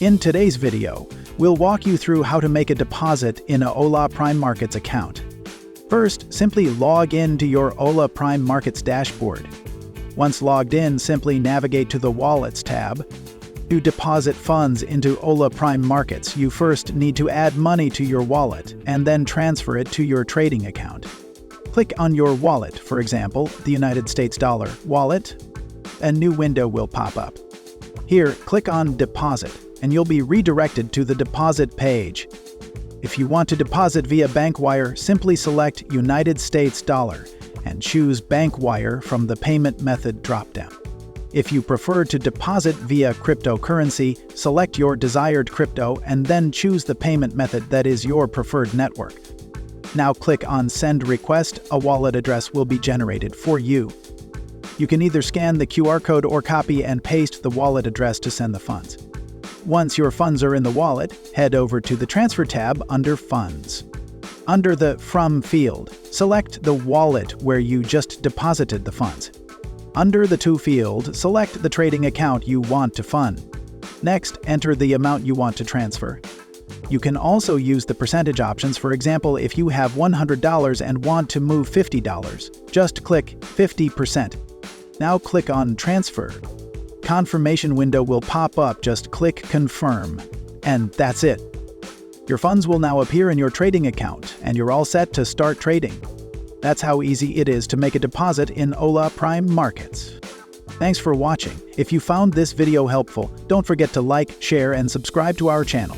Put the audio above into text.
In today's video, we'll walk you through how to make a deposit in a Hola Prime Markets account. First, simply log in to your Hola Prime Markets dashboard. Once logged in, simply navigate to the Wallets tab. To deposit funds into Hola Prime Markets, you first need to add money to your wallet and then transfer it to your trading account. Click on your wallet, for example, the United States dollar wallet. A new window will pop up. Here, click on Deposit, and you'll be redirected to the deposit page. If you want to deposit via bank wire, simply select United States dollar and choose bank wire from the payment method dropdown. If you prefer to deposit via cryptocurrency, select your desired crypto and then choose the payment method that is your preferred network. Now click on Send Request. A wallet address will be generated for you. You can either scan the QR code or copy and paste the wallet address to send the funds. Once your funds are in the wallet, head over to the Transfer tab under Funds. Under the From field, select the wallet where you just deposited the funds. Under the To field, select the trading account you want to fund. Next, enter the amount you want to transfer. You can also use the percentage options. For example, if you have $100 and want to move $50, just click 50%. Now click on Transfer. Confirmation window will pop up. Just click Confirm. And that's it. Your funds will now appear in your trading account, and you're all set to start trading. That's how easy it is to make a deposit in Hola Prime Markets. Thanks for watching. If you found this video helpful, don't forget to like, share, and subscribe to our channel.